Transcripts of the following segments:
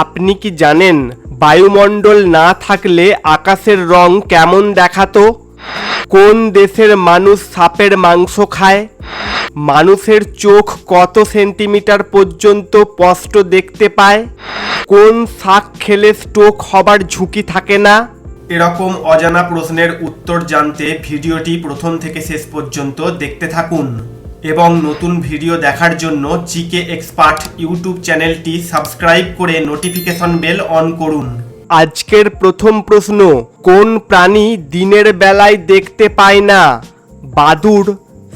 আপনি কি জানেন বায়ুমণ্ডল না থাকলে আকাশের রং কেমন দেখাতো? কোন দেশের মানুষ সাপের মাংস খায়? মানুষের চোখ কত সেন্টিমিটার পর্যন্ত স্পষ্ট দেখতে পায়? কোন শাক খেলে স্ট্রোক হবার ঝুঁকি থাকে না? এরকম অজানা প্রশ্নের উত্তর জানতে ভিডিওটি প্রথম থেকে শেষ পর্যন্ত দেখতে থাকুন এবং নতুন ভিডিও দেখার জন্য জিকে এক্সপার্ট ইউটিউব চ্যানেলটি সাবস্ক্রাইব করে নোটিফিকেশন বেল অন করুন। আজকের প্রথম প্রশ্ন, কোন প্রাণী দিনের বেলায় দেখতে পায় না? বাদুড়,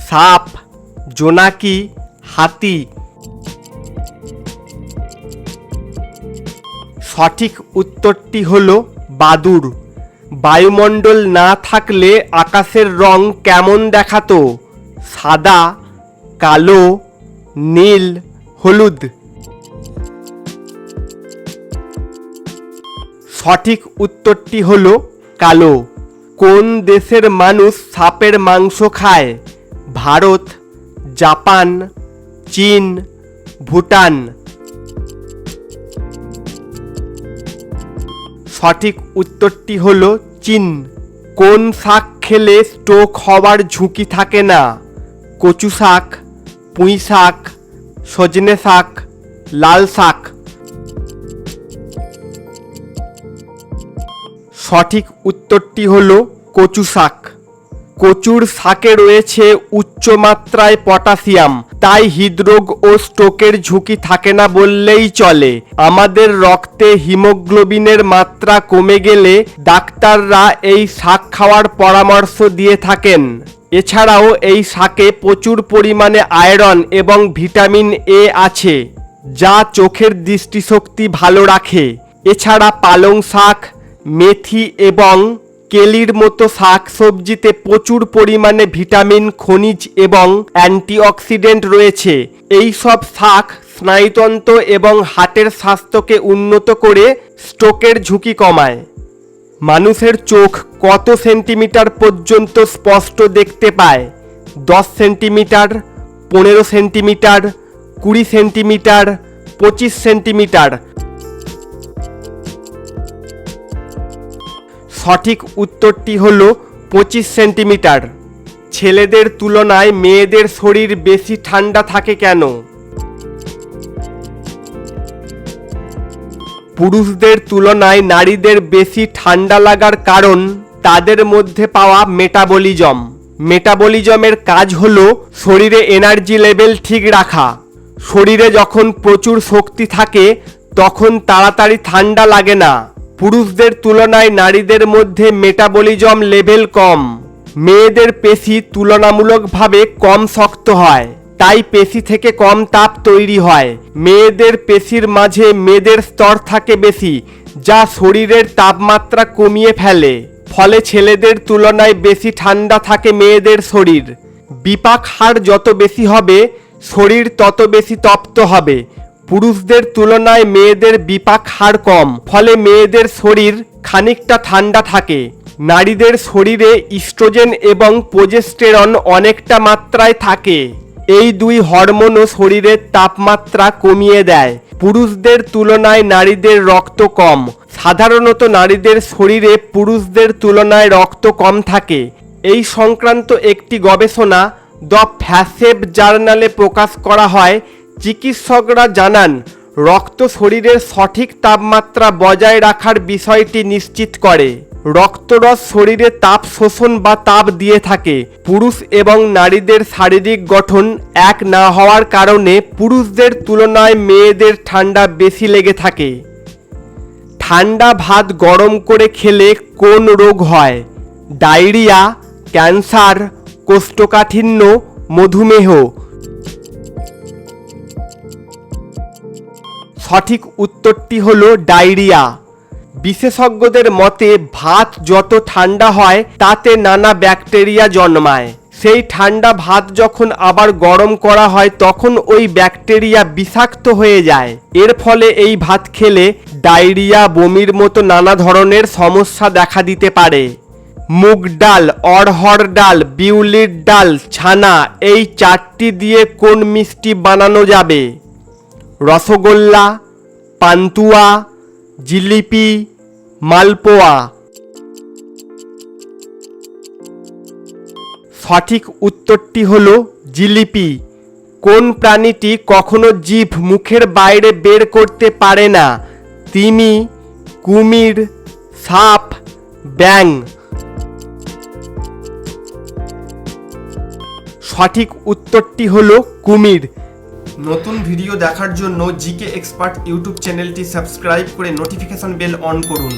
সাপ, জোনাকি, হাতি? সঠিক উত্তরটি হলো বাদুড়। বায়ুমণ্ডল না থাকলে আকাশের রং কেমন দেখাতো? সাদা, কালো, নীল, হলুদ? সঠিক উত্তরটি হলো কালো। কোন দেশের মানুষ সাপের মাংস খায়? ভারত, জাপান, চীন, ভুটান? সঠিক উত্তরটি হলো চীন। কোন শাক খেলে স্ট্রোক হওয়ার ঝুঁকি থাকে না? কচু শাক, পুঁই শাক, সজনে শাক, লাল শাক? সঠিক উত্তরটি হলো কচু শাক। কচুর শাকে রয়েছে উচ্চ মাত্রায় পটাশিয়াম, তাই হৃদরোগ ও স্ট্রোকের ঝুঁকি থাকে না বললেই চলে। আমাদের রক্তে হিমোগ্লোবিনের মাত্রা কমে গেলে ডাক্তাররা এই শাক খাওয়ার পরামর্শ দিয়ে থাকেন। এছাড়াও এই শাকে প্রচুর পরিমাণে আয়রন এবং ভিটামিন এ আছে, যা চোখের দৃষ্টিশক্তি ভালো রাখে। এছাড়া পালং শাক, মেথি এবং কেলির মতো শাক সবজিতে প্রচুর পরিমাণে ভিটামিন, খনিজ এবং অ্যান্টিঅক্সিডেন্ট রয়েছে। এই সব শাক স্নায়ুতন্ত্র এবং হার্টের স্বাস্থ্যকে উন্নত করে স্ট্রোকের ঝুঁকি কমায়। মানুষের চোখ কত সেন্টিমিটার পর্যন্ত স্পষ্ট দেখতে পায়? 10 সেন্টিমিটার, 15 সেন্টিমিটার, 20 সেন্টিমিটার, 25 সেন্টিমিটার? সঠিক উত্তরটি হলো 25 সেন্টিমিটার। ছেলেদের তুলনায় মেয়েদের শরীর বেশি ঠান্ডা থাকে কেন? পুরুষদের তুলনায় নারীদের বেশি ঠান্ডা লাগার কারণ তাদের মধ্যে পাওয়া মেটাবলিজম। মেটাবলিজমের কাজ হলো শরীরে এনার্জি লেভেল ঠিক রাখা। শরীরে যখন প্রচুর শক্তি থাকে তখন তাড়াতাড়ি ঠান্ডা লাগে না। পুরুষদের তুলনায় নারীদের মধ্যে মেটাবলিজম লেভেল কম। মেয়েদের পেশি তুলনামূলকভাবে কম শক্ত হয়, তাই পেশি থেকে কম তাপ তৈরি হয়। মেয়েদের পেশির মাঝে মেদের স্তর থাকে বেশি, যা শরীরের তাপমাত্রা কমিয়ে ফেলে। ফলে ছেলেদের তুলনায় বেশি ঠান্ডা থাকে মেয়েদের শরীর। বিপাক হার যত বেশি হবে শরীর তত বেশি তপ্ত হবে। পুরুষদের তুলনায় মেয়েদের বিপাক হার কম, ফলে মেয়েদের শরীর খানিকটা ঠান্ডা থাকে। নারীদের শরীরে ইস্ট্রোজেন এবং প্রোজেস্টেরন অনেকটা মাত্রায় থাকে। এই দুই হরমোনও শরীরের তাপমাত্রা কমিয়ে দেয়। পুরুষদের তুলনায় নারীদের রক্ত কম। সাধারণত নারীদের শরীরে পুরুষদের তুলনায় রক্ত কম থাকে। এই সংক্রান্ত একটি গবেষণা দ্য ফ্যাসেভ জার্নালে প্রকাশ করা হয়। চিকিৎসকরা জানান, রক্ত শরীরের সঠিক তাপমাত্রা বজায় রাখার বিষয়টি নিশ্চিত করে। রক্তরস শরীরে তাপ শোষণ বা তাপ দিয়ে থাকে। পুরুষ এবং নারীদের শারীরিক গঠন এক না হওয়ার কারণে পুরুষদের তুলনায় মেয়েদের ঠান্ডা বেশি লেগে থাকে। ঠান্ডা ভাত গরম করে খেলে কোন রোগ হয়? ডায়রিয়া, ক্যান্সার, কোষ্ঠকাঠিন্য, মধুমেহ? সঠিক উত্তরটি হলো ডায়রিয়া। বিশেষজ্ঞদের মতে ভাত যত ঠান্ডা হয় তাতে নানা ব্যাকটেরিয়া জন্মায়। সেই ঠান্ডা ভাত যখন আবার গরম করা হয় তখন ওই ব্যাকটেরিয়া বিষাক্ত হয়ে যায়। এর ফলে এই ভাত খেলে ডায়রিয়া, বমির মতো নানা ধরনের সমস্যা দেখা দিতে পারে। মুগ ডাল, অড়হর ডাল, বিউলির ডাল, ছানা এই চারটি দিয়ে কোন মিষ্টি বানানো যাবে? রসগোল্লা, পান্তুয়া, জিলিপি, মালপোয়া। সঠিক উত্তরটি হলো জিলিপি। কোন প্রাণীটি কখনো জিভ মুখের বাইরে বের করতে পারে না? তিমি, কুমির, সাপ, ব্যাঙ। সঠিক উত্তরটি হলো কুমির। নতুন ভিডিও দেখার জন্য জিকে এক্সপার্ট ইউটিউব চ্যানেলটি সাবস্ক্রাইব করে নোটিফিকেশন বেল অন করুন।